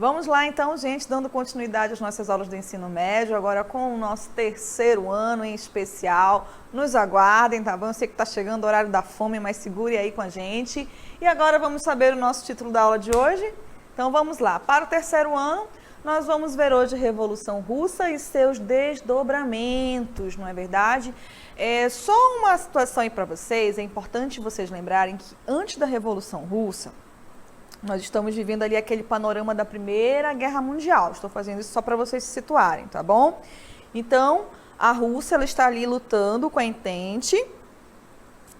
Vamos lá então, gente, dando continuidade às nossas aulas do ensino médio, agora com o nosso terceiro ano em especial. Nos aguardem, tá bom? Eu sei que está chegando o horário da fome, mas segure aí com a gente. E agora vamos saber o nosso título da aula de hoje? Então vamos lá. Para o terceiro ano, nós vamos ver hoje a Revolução Russa e seus desdobramentos, não é verdade? Só uma situação aí para vocês, é importante vocês lembrarem que antes da Revolução Russa, nós estamos vivendo ali aquele panorama da Primeira Guerra Mundial. Estou fazendo isso só para vocês se situarem, tá bom? Então, a Rússia ela está ali lutando com a Entente,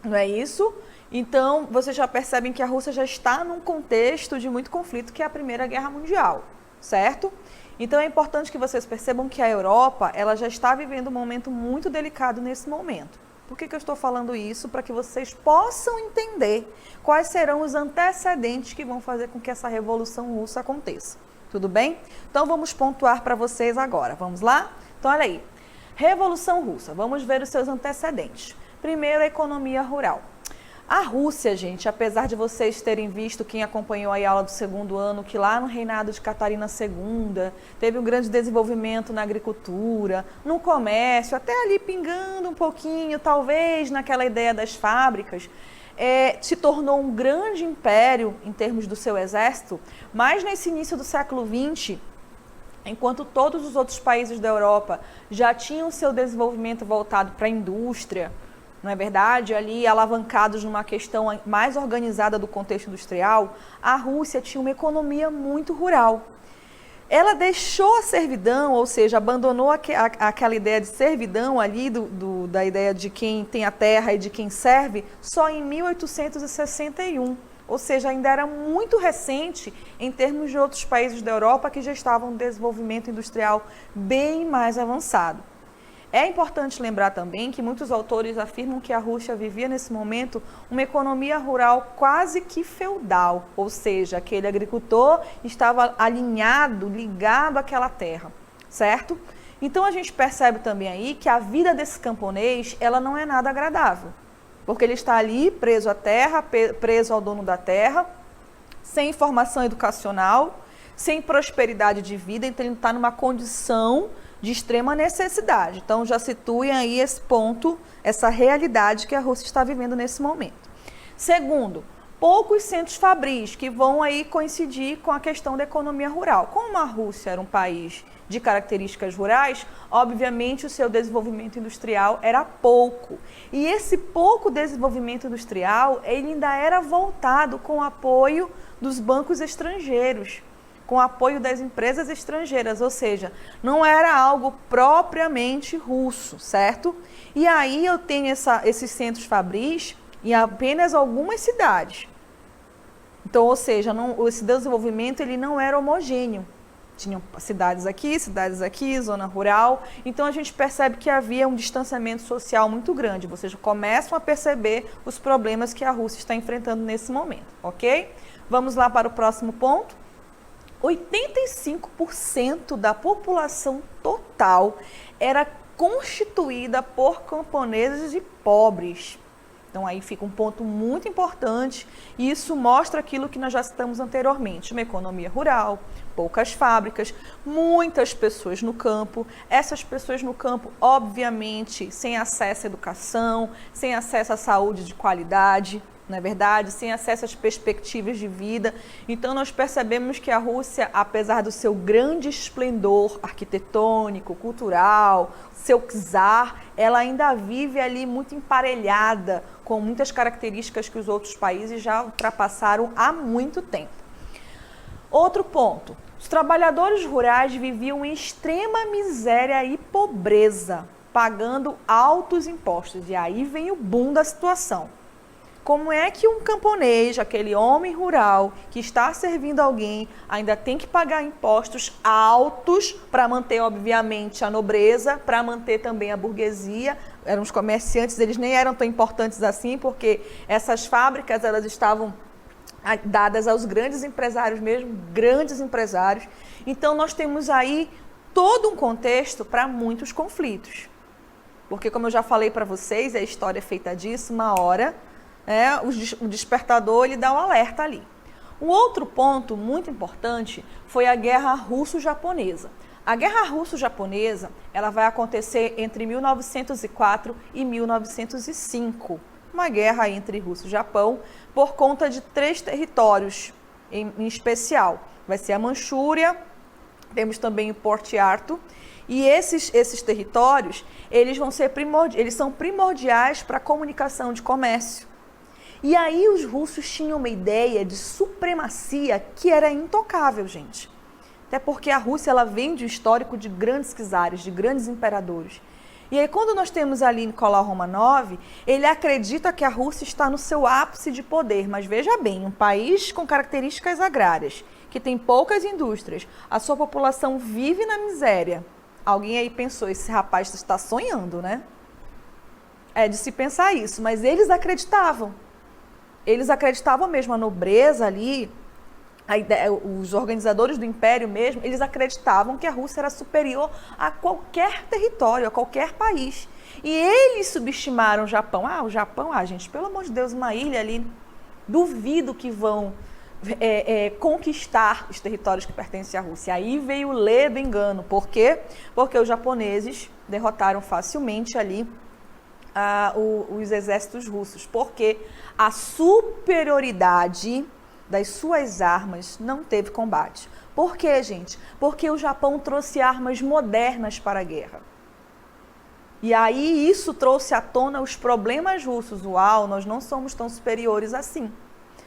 não é isso? Então, vocês já percebem que a Rússia já está num contexto de muito conflito, que é a Primeira Guerra Mundial, certo? Então, é importante que vocês percebam que a Europa ela já está vivendo um momento muito delicado nesse momento. Por que eu estou falando isso? Para que vocês possam entender quais serão os antecedentes que vão fazer com que essa Revolução Russa aconteça. Tudo bem? Então vamos pontuar para vocês agora. Vamos lá? Então olha aí. Revolução Russa. Vamos ver os seus antecedentes. Primeiro, a economia rural. A Rússia, gente, apesar de vocês terem visto, quem acompanhou a aula do segundo ano, que lá no reinado de Catarina II, teve um grande desenvolvimento na agricultura, no comércio, até ali pingando um pouquinho, talvez naquela ideia das fábricas, se tornou um grande império em termos do seu exército, mas nesse início do século XX, enquanto todos os outros países da Europa já tinham seu desenvolvimento voltado para a indústria, não é verdade? Ali alavancados numa questão mais organizada do contexto industrial, a Rússia tinha uma economia muito rural. Ela deixou a servidão, ou seja, abandonou aquela ideia de servidão ali, da ideia de quem tem a terra e de quem serve, só em 1861. Ou seja, ainda era muito recente em termos de outros países da Europa que já estavam em desenvolvimento industrial bem mais avançado. É importante lembrar também que muitos autores afirmam que a Rússia vivia nesse momento uma economia rural quase que feudal, ou seja, aquele agricultor estava alinhado, ligado àquela terra, certo? Então a gente percebe também aí que a vida desse camponês, ela não é nada agradável, porque ele está ali preso à terra, preso ao dono da terra, sem formação educacional, sem prosperidade de vida, então ele está numa condição de extrema necessidade. Então, já situem aí esse ponto, essa realidade que a Rússia está vivendo nesse momento. Segundo, poucos centros fabris que vão aí coincidir com a questão da economia rural. Como a Rússia era um país de características rurais, obviamente o seu desenvolvimento industrial era pouco. E esse pouco desenvolvimento industrial, ele ainda era voltado com o apoio dos bancos estrangeiros, com o apoio das empresas estrangeiras, ou seja, não era algo propriamente russo, certo? E aí eu tenho esses centros fabris em apenas algumas cidades. Então, ou seja, esse desenvolvimento ele não era homogêneo. Tinham cidades aqui, zona rural. Então, a gente percebe que havia um distanciamento social muito grande. Vocês começam a perceber os problemas que a Rússia está enfrentando nesse momento, ok? Vamos lá para o próximo ponto. 85% da população total era constituída por camponeses e pobres. Então aí fica um ponto muito importante e isso mostra aquilo que nós já citamos anteriormente, uma economia rural, poucas fábricas, muitas pessoas no campo. Essas pessoas no campo, obviamente, sem acesso à educação, sem acesso à saúde de qualidade, não é verdade? Sem acesso às perspectivas de vida. Então, nós percebemos que a Rússia, apesar do seu grande esplendor arquitetônico, cultural, seu czar, ela ainda vive ali muito emparelhada com muitas características que os outros países já ultrapassaram há muito tempo. Outro ponto, os trabalhadores rurais viviam em extrema miséria e pobreza, pagando altos impostos. E aí vem o boom da situação. Como é que um camponês, aquele homem rural que está servindo alguém, ainda tem que pagar impostos altos para manter, obviamente, a nobreza, para manter também a burguesia? Eram os comerciantes, eles nem eram tão importantes assim, porque essas fábricas elas estavam dadas aos grandes empresários mesmo, grandes empresários. Então, nós temos aí todo um contexto para muitos conflitos. Porque, como eu já falei para vocês, a história é feita disso, uma hora... o despertador ele dá um alerta ali. Um outro ponto muito importante foi a Guerra Russo-Japonesa. A Guerra Russo-Japonesa, ela vai acontecer entre 1904 e 1905. Uma guerra entre Rússia e Japão por conta de 3 territórios em especial. Vai ser a Manchúria, temos também o Porto Arthur, e esses territórios, eles são primordiais para a comunicação de comércio. E aí os russos tinham uma ideia de supremacia que era intocável, gente. Até porque a Rússia, ela vem de um histórico de grandes czares, de grandes imperadores. E aí quando nós temos ali Nicolau Romanov, ele acredita que a Rússia está no seu ápice de poder. Mas veja bem, um país com características agrárias, que tem poucas indústrias, a sua população vive na miséria. Alguém aí pensou, esse rapaz está sonhando, né? É de se pensar isso, mas eles acreditavam. Eles acreditavam mesmo, a nobreza ali, os organizadores do império mesmo, eles acreditavam que a Rússia era superior a qualquer território, a qualquer país. E eles subestimaram o Japão. O Japão, gente, pelo amor de Deus, uma ilha ali, duvido que vão conquistar os territórios que pertencem à Rússia. Aí veio o ledo engano. Por quê? Porque os japoneses derrotaram facilmente ali os exércitos russos, porque a superioridade das suas armas não teve combate. Por quê, gente? Porque o Japão trouxe armas modernas para a guerra. E aí isso trouxe à tona os problemas russos. Uau, nós não somos tão superiores assim.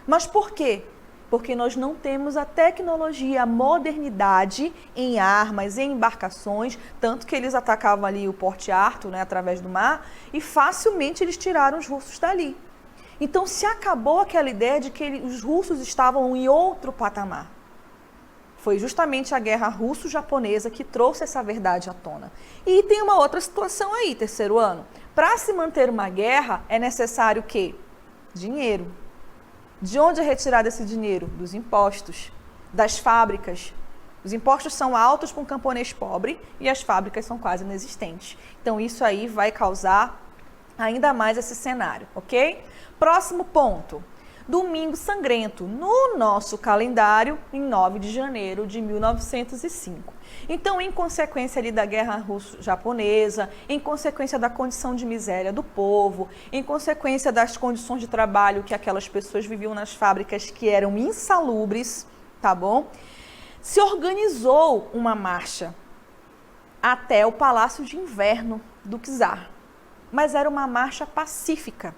Mas por quê? Porque nós não temos a tecnologia, a modernidade em armas, em embarcações, tanto que eles atacavam ali o Porto Arthur, né, através do mar, e facilmente eles tiraram os russos dali. Então se acabou aquela ideia de que os russos estavam em outro patamar. Foi justamente a guerra russo-japonesa que trouxe essa verdade à tona. E tem uma outra situação aí, terceiro ano. Para se manter uma guerra, é necessário o quê? Dinheiro. De onde é retirado esse dinheiro? Dos impostos, das fábricas. Os impostos são altos para um camponês pobre e as fábricas são quase inexistentes. Então isso aí vai causar ainda mais esse cenário, ok? Próximo ponto. Domingo Sangrento, no nosso calendário, em 9 de janeiro de 1905. Então, em consequência ali da guerra russo-japonesa, em consequência da condição de miséria do povo, em consequência das condições de trabalho que aquelas pessoas viviam nas fábricas que eram insalubres, tá bom? Se organizou uma marcha até o Palácio de Inverno do czar, mas era uma marcha pacífica.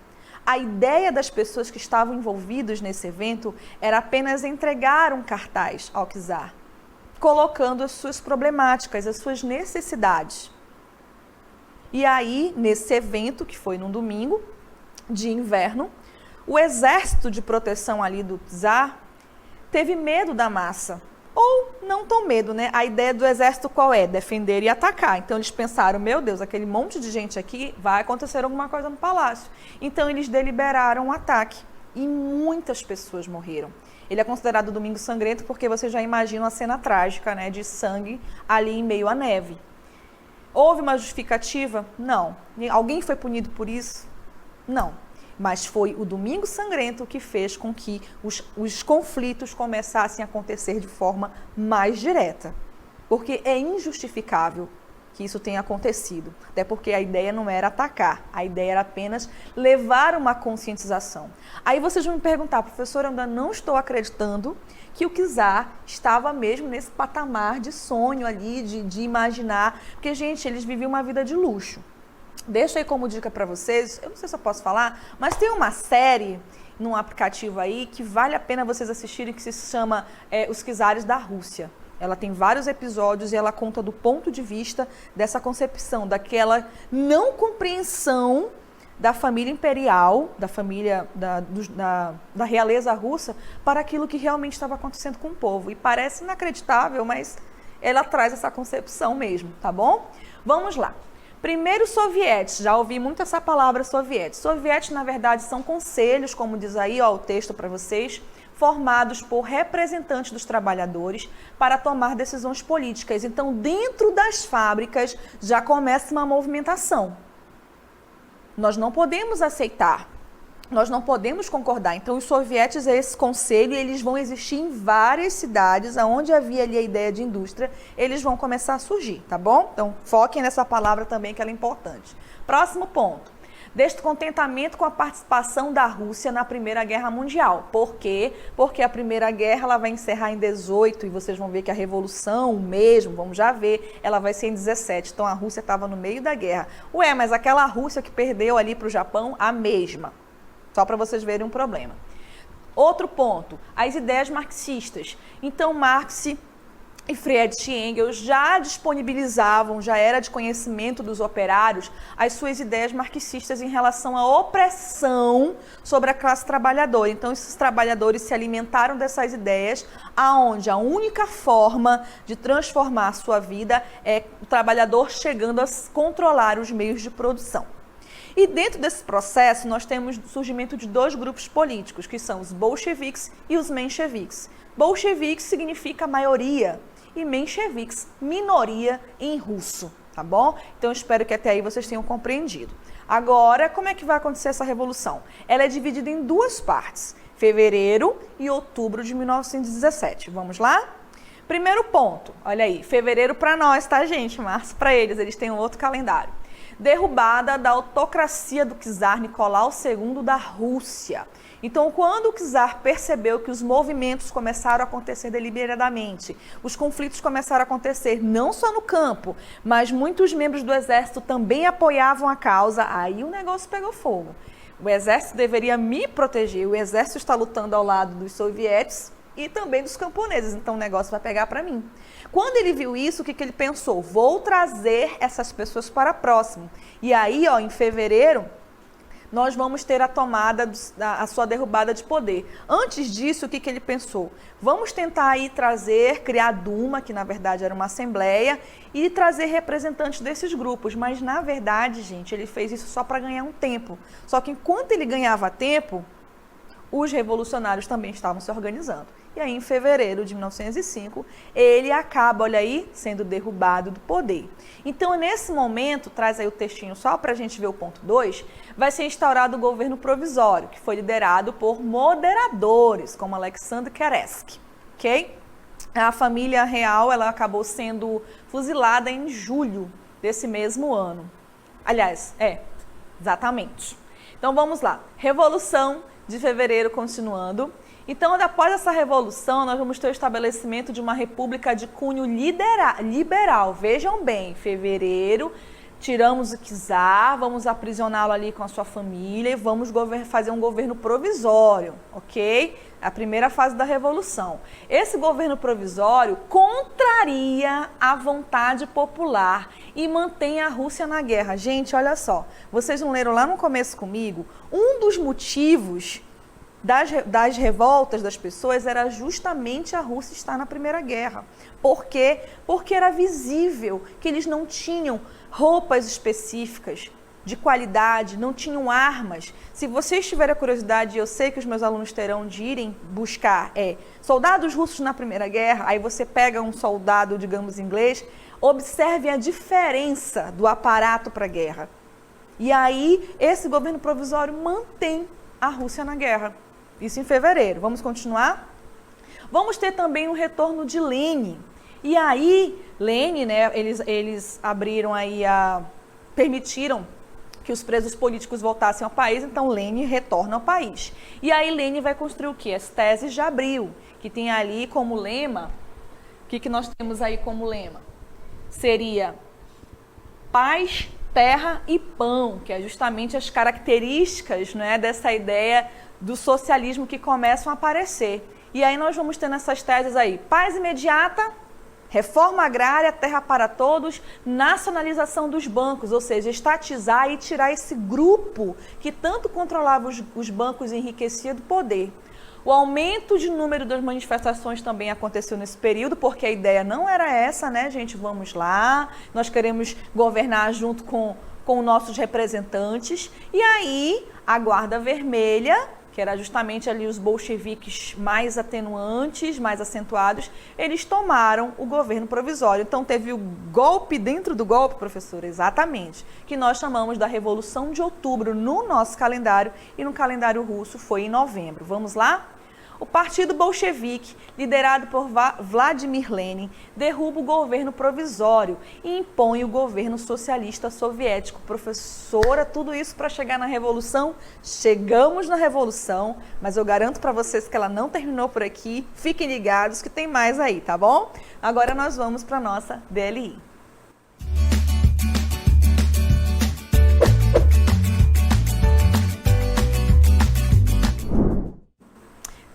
A ideia das pessoas que estavam envolvidas nesse evento era apenas entregar um cartaz ao czar, colocando as suas problemáticas, as suas necessidades. E aí, nesse evento, que foi num domingo de inverno, o exército de proteção ali do czar teve medo da massa. Ou não tão medo, né? A ideia do exército qual é? Defender e atacar. Então eles pensaram, meu Deus, aquele monte de gente aqui, vai acontecer alguma coisa no palácio. Então eles deliberaram um ataque e muitas pessoas morreram. Ele é considerado Domingo Sangrento porque você já imagina a cena trágica, né, de sangue ali em meio à neve. Houve uma justificativa? Não. Alguém foi punido por isso? Não. Mas foi o Domingo Sangrento que fez com que os conflitos começassem a acontecer de forma mais direta. Porque é injustificável que isso tenha acontecido. Até porque a ideia não era atacar, a ideia era apenas levar uma conscientização. Aí vocês vão me perguntar, professor, eu ainda não estou acreditando que o czar estava mesmo nesse patamar de sonho ali, de imaginar. Porque, gente, eles viviam uma vida de luxo. Deixa aí como dica para vocês, eu não sei se eu posso falar, mas tem uma série num aplicativo aí que vale a pena vocês assistirem, que se chama Os Czares da Rússia. Ela tem vários episódios e ela conta do ponto de vista dessa concepção, daquela não compreensão da família imperial, da família da realeza russa, para aquilo que realmente estava acontecendo com o povo. E parece inacreditável, mas ela traz essa concepção mesmo, tá bom? Vamos lá. Primeiro, sovietes. Já ouvi muito essa palavra sovietes. Sovietes, na verdade, são conselhos, como diz aí o texto para vocês, formados por representantes dos trabalhadores para tomar decisões políticas. Então, dentro das fábricas já começa uma movimentação. Nós não podemos aceitar Nós não podemos concordar. Então, os sovietes, esse conselho, eles vão existir em várias cidades, onde havia ali a ideia de indústria, eles vão começar a surgir, tá bom? Então, foquem nessa palavra também, que ela é importante. Próximo ponto. Descontentamento com a participação da Rússia na Primeira Guerra Mundial. Por quê? Porque a Primeira Guerra ela vai encerrar em 18 e vocês vão ver que a Revolução mesmo, vamos já ver, ela vai ser em 17. Então, a Rússia estava no meio da guerra. Ué, mas aquela Rússia que perdeu ali para o Japão, a mesma. Só para vocês verem um problema. Outro ponto, as ideias marxistas. Então, Marx e Friedrich Engels já disponibilizavam, já era de conhecimento dos operários, as suas ideias marxistas em relação à opressão sobre a classe trabalhadora. Então, esses trabalhadores se alimentaram dessas ideias, aonde a única forma de transformar a sua vida é o trabalhador chegando a controlar os meios de produção. E dentro desse processo, nós temos o surgimento de dois grupos políticos, que são os bolcheviques e os mencheviques. Bolcheviques significa maioria e mencheviques, minoria em russo, tá bom? Então, eu espero que até aí vocês tenham compreendido. Agora, como é que vai acontecer essa revolução? Ela é dividida em duas partes, fevereiro e outubro de 1917. Vamos lá? Primeiro ponto, olha aí, fevereiro para nós, tá, gente? Março para eles têm um outro calendário. Derrubada da autocracia do czar Nicolau II da Rússia. Então, quando o czar percebeu que os movimentos começaram a acontecer deliberadamente, os conflitos começaram a acontecer não só no campo, mas muitos membros do exército também apoiavam a causa, aí o negócio pegou fogo. O exército deveria me proteger, o exército está lutando ao lado dos sovietes e também dos camponeses, então o negócio vai pegar para mim. Quando ele viu isso, o que ele pensou? Vou trazer essas pessoas para próximo. E aí, ó, em fevereiro, nós vamos ter a tomada, a sua derrubada de poder. Antes disso, o que ele pensou? Vamos tentar aí trazer, criar a Duma, que na verdade era uma assembleia, e trazer representantes desses grupos. Mas na verdade, gente, ele fez isso só para ganhar um tempo. Só que enquanto ele ganhava tempo, os revolucionários também estavam se organizando. E aí, em fevereiro de 1905, ele acaba, olha aí, sendo derrubado do poder. Então, nesse momento, traz aí o textinho só para a gente ver o ponto 2, vai ser instaurado o governo provisório, que foi liderado por moderadores, como Alexander Kerenski, ok? A família real, ela acabou sendo fuzilada em julho desse mesmo ano. Aliás, exatamente. Então, vamos lá. Revolução de fevereiro continuando. Então, após essa revolução, nós vamos ter o estabelecimento de uma república de cunho liberal. Vejam bem, fevereiro, tiramos o czar, vamos aprisioná-lo ali com a sua família e vamos fazer um governo provisório, ok? A primeira fase da revolução. Esse governo provisório contraria a vontade popular e mantém a Rússia na guerra. Gente, olha só, vocês não leram lá no começo comigo? Um dos motivos das revoltas das pessoas era justamente a Rússia estar na Primeira Guerra. Por quê? Porque era visível que eles não tinham roupas específicas de qualidade, não tinham armas. Se vocês tiverem a curiosidade, eu sei que os meus alunos terão de irem buscar soldados russos na Primeira Guerra, aí você pega um soldado, digamos, inglês, observe a diferença do aparato para a guerra. E aí, esse governo provisório mantém a Rússia na guerra. Isso em fevereiro. Vamos continuar? Vamos ter também um retorno de Lenin. E aí, Lenin, né, eles abriram aí permitiram que os presos políticos voltassem ao país, então Lenin retorna ao país. E aí Lenin vai construir o quê? As teses de Abril, que tem ali como lema, o que nós temos aí como lema? Seria paz, terra e pão, que é justamente as características, né, dessa ideia do socialismo que começam a aparecer. E aí nós vamos ter nessas teses aí, paz imediata, reforma agrária, terra para todos, nacionalização dos bancos, ou seja, estatizar e tirar esse grupo que tanto controlava os bancos e enriquecia do poder. O aumento de número das manifestações também aconteceu nesse período, porque a ideia não era essa, né, gente? Vamos lá, nós queremos governar junto com nossos representantes. E aí, a Guarda Vermelha, que era justamente ali os bolcheviques mais atenuantes, mais acentuados, eles tomaram o governo provisório. Então teve o golpe dentro do golpe, professora, exatamente, que nós chamamos da Revolução de Outubro no nosso calendário, e no calendário russo foi em novembro. Vamos lá? O Partido Bolchevique, liderado por Vladimir Lenin, derruba o governo provisório e impõe o governo socialista soviético. Professora, tudo isso para chegar na Revolução? Chegamos na Revolução, mas eu garanto para vocês que ela não terminou por aqui. Fiquem ligados que tem mais aí, tá bom? Agora nós vamos para a nossa DLI.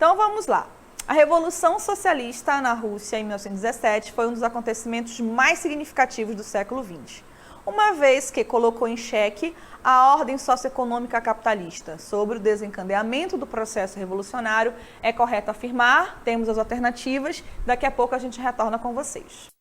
Então vamos lá. A Revolução Socialista na Rússia em 1917 foi um dos acontecimentos mais significativos do século XX, uma vez que colocou em xeque a ordem socioeconômica capitalista. Sobre o desencadeamento do processo revolucionário, é correto afirmar, temos as alternativas, daqui a pouco a gente retorna com vocês.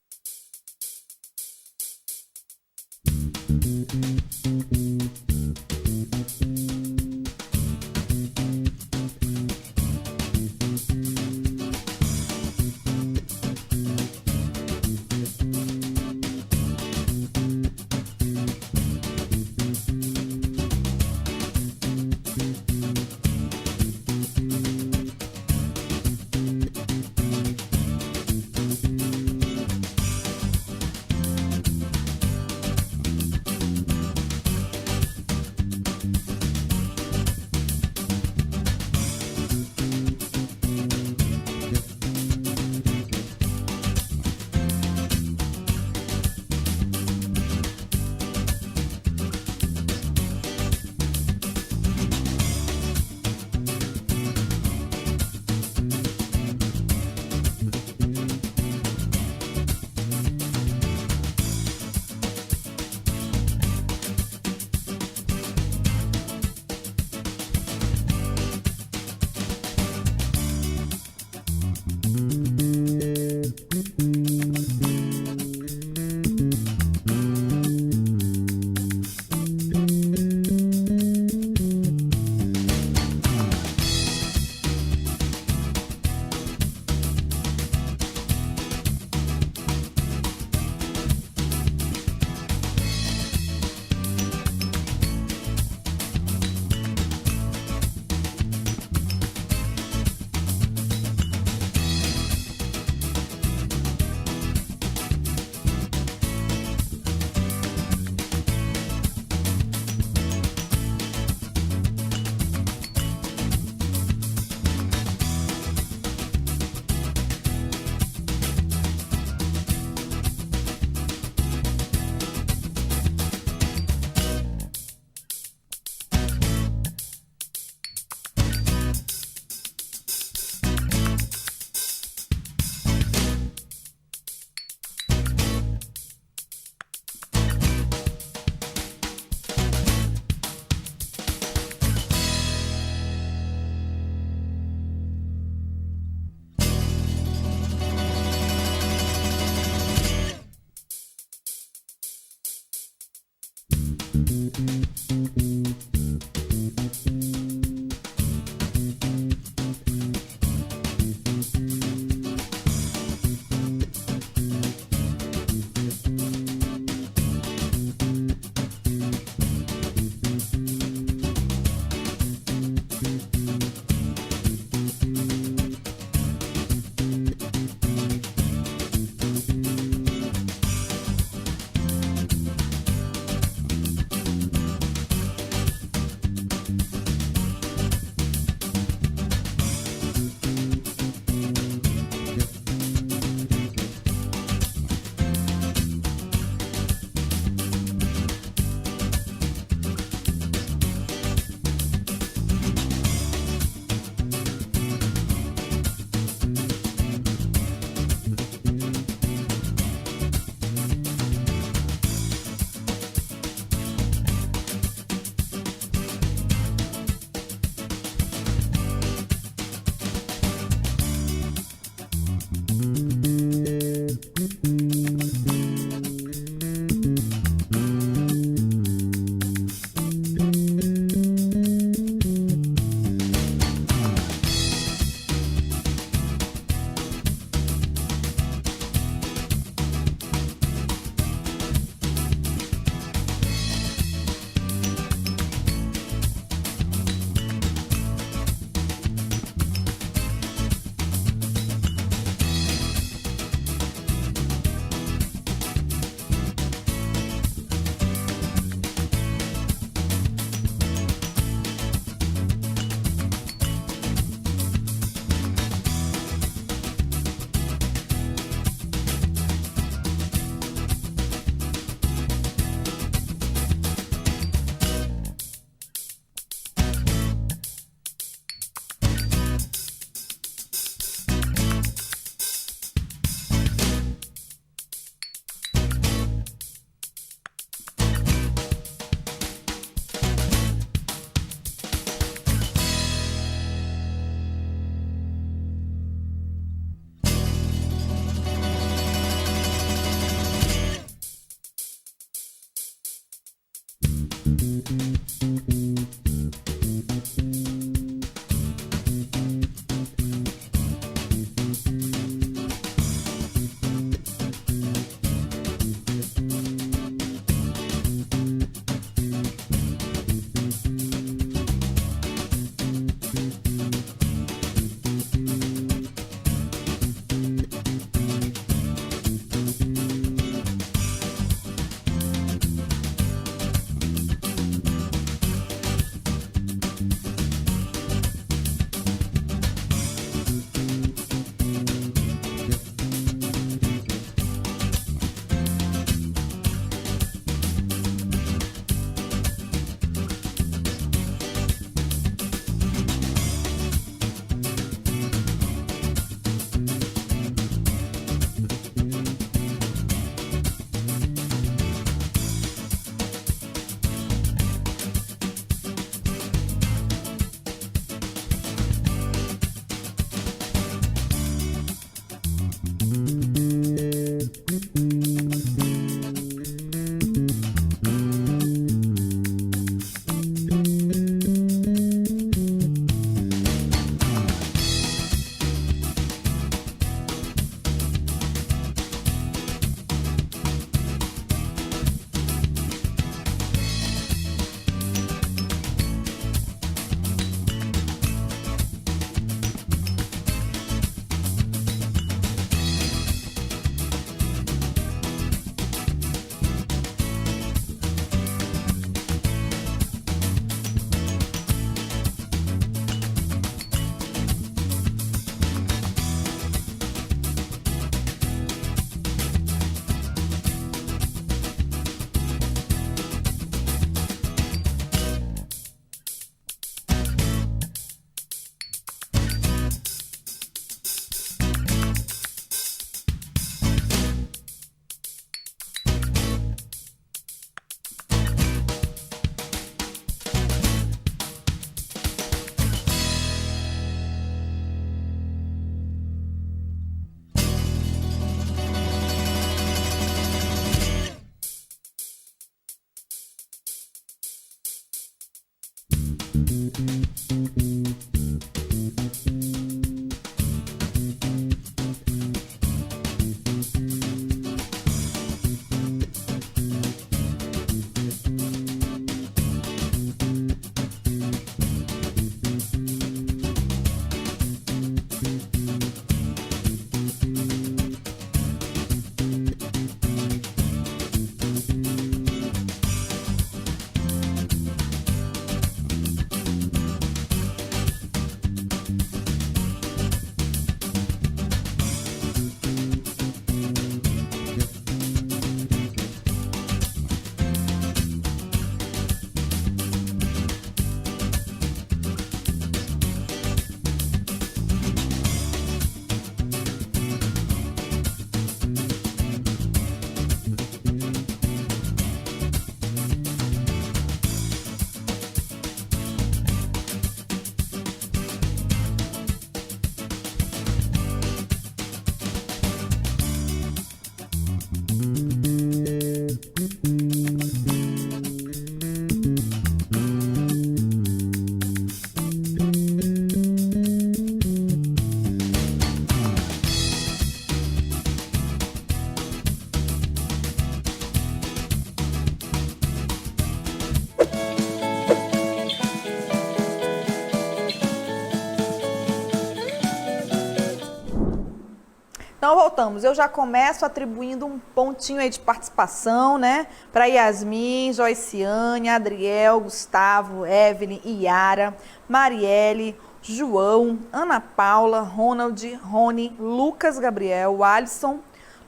Então, voltamos. Eu já começo atribuindo um pontinho aí de participação, né? Para Yasmin, Joiciane, Adriel, Gustavo, Evelyn, Iara, Marielle, João, Ana Paula, Ronald, Rony, Lucas Gabriel, Alisson,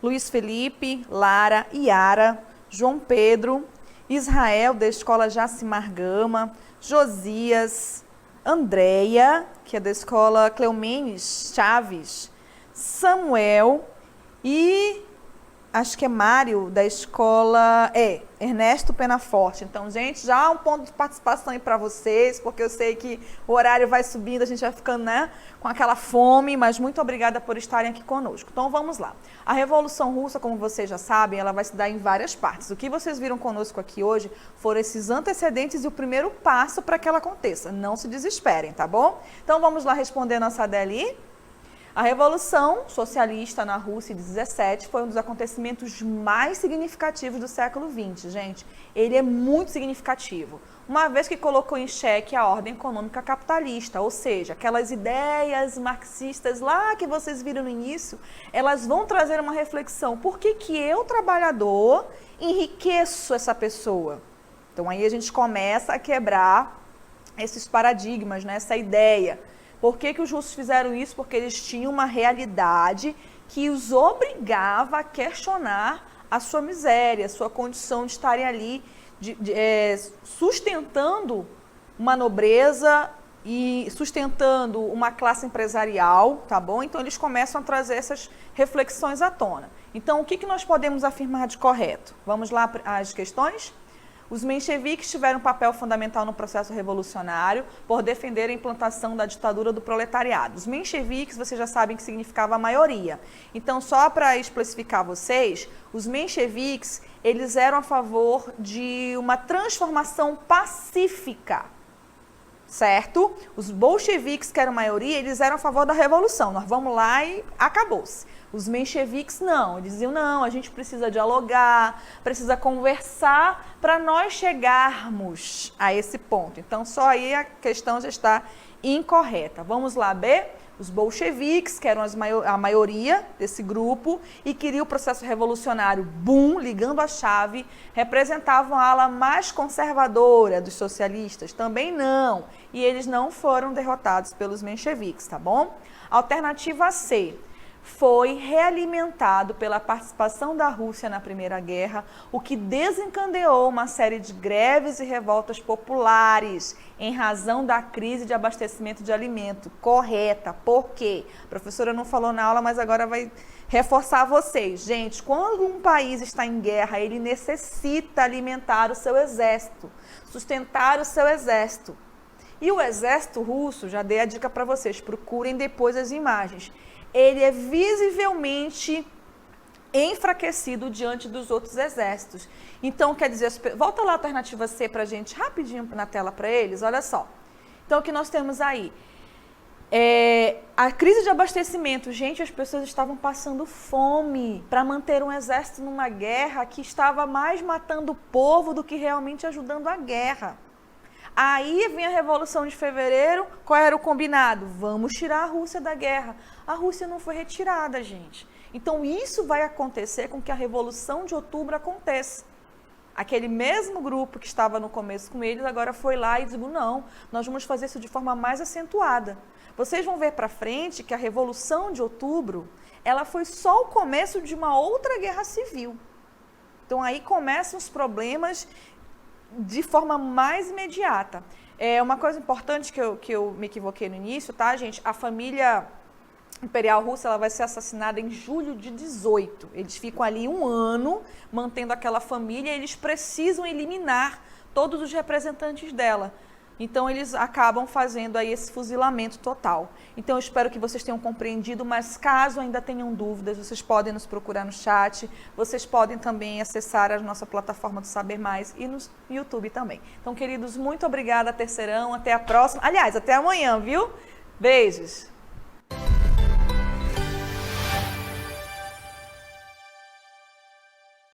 Luiz Felipe, Lara, Iara, João Pedro, Israel, da Escola Jacimar Gama, Josias, Andréia, que é da Escola Cleomenes Chaves, Samuel e acho que é Mário, da Escola Ernesto Penaforte. Então, gente, já há um ponto de participação aí para vocês, porque eu sei que o horário vai subindo, a gente vai ficando, né, com aquela fome, mas muito obrigada por estarem aqui conosco. Então, vamos lá. A Revolução Russa, como vocês já sabem, ela vai se dar em várias partes. O que vocês viram conosco aqui hoje foram esses antecedentes e o primeiro passo para que ela aconteça. Não se desesperem, tá bom? Então, vamos lá responder a nossa Adeli. A Revolução Socialista na Rússia de 17 foi um dos acontecimentos mais significativos do século XX, gente. Ele é muito significativo, uma vez que colocou em xeque a ordem econômica capitalista, ou seja, aquelas ideias marxistas lá que vocês viram no início, elas vão trazer uma reflexão. Por que que eu, trabalhador, enriqueço essa pessoa? Então aí a gente começa a quebrar esses paradigmas, né, essa ideia. Por que que os russos fizeram isso? Porque eles tinham uma realidade que os obrigava a questionar a sua miséria, a sua condição de estarem ali sustentando uma nobreza e sustentando uma classe empresarial, tá bom? Então eles começam a trazer essas reflexões à tona. Então o que que nós podemos afirmar de correto? Vamos lá às questões? Os mencheviques tiveram um papel fundamental no processo revolucionário por defender a implantação da ditadura do proletariado. Os mencheviques, vocês já sabem que significava a maioria. Então, só para especificar a vocês, os mencheviques, eles eram a favor de uma transformação pacífica, certo? Os bolcheviques, que eram a maioria, eles eram a favor da revolução. Nós vamos lá e acabou-se. Os mencheviques não, eles diziam, não, a gente precisa dialogar, precisa conversar para nós chegarmos a esse ponto. Então, só aí a questão já está incorreta. Vamos lá, B. Os bolcheviques, que eram a maioria desse grupo e queriam o processo revolucionário, boom, ligando a chave, representavam a ala mais conservadora dos socialistas? Também não. E eles não foram derrotados pelos mencheviques, tá bom? Alternativa C. Foi realimentado pela participação da Rússia na Primeira Guerra, o que desencadeou uma série de greves e revoltas populares em razão da crise de abastecimento de alimento. Correta. Por quê? A professora não falou na aula, mas agora vai reforçar vocês. Gente, quando um país está em guerra, ele necessita alimentar o seu exército, sustentar o seu exército. E o exército russo, já dei a dica para vocês, procurem depois as imagens. Ele é visivelmente enfraquecido diante dos outros exércitos. Então, quer dizer, volta lá a alternativa C para a gente, rapidinho na tela para eles, olha só. Então, o que nós temos aí? A crise de abastecimento. Gente, as pessoas estavam passando fome para manter um exército numa guerra que estava mais matando o povo do que realmente ajudando a guerra. Aí vem a Revolução de Fevereiro, qual era o combinado? Vamos tirar a Rússia da guerra. A Rússia não foi retirada, gente. Então isso vai acontecer com que a Revolução de Outubro aconteça. Aquele mesmo grupo que estava no começo com eles, agora foi lá e disse, não, nós vamos fazer isso de forma mais acentuada. Vocês vão ver para frente que a Revolução de Outubro, ela foi só o começo de uma outra guerra civil. Então aí começam os problemas de forma mais imediata. Uma coisa importante que eu me equivoquei no início, tá, gente? A família imperial russa, ela vai ser assassinada em julho de 18. Eles ficam ali um ano mantendo aquela família e eles precisam eliminar todos os representantes dela. Então, eles acabam fazendo aí esse fuzilamento total. Então, eu espero que vocês tenham compreendido, mas caso ainda tenham dúvidas, vocês podem nos procurar no chat, vocês podem também acessar a nossa plataforma do Saber Mais e no YouTube também. Então, queridos, muito obrigada, terceirão, até a próxima. Aliás, até amanhã, viu? Beijos!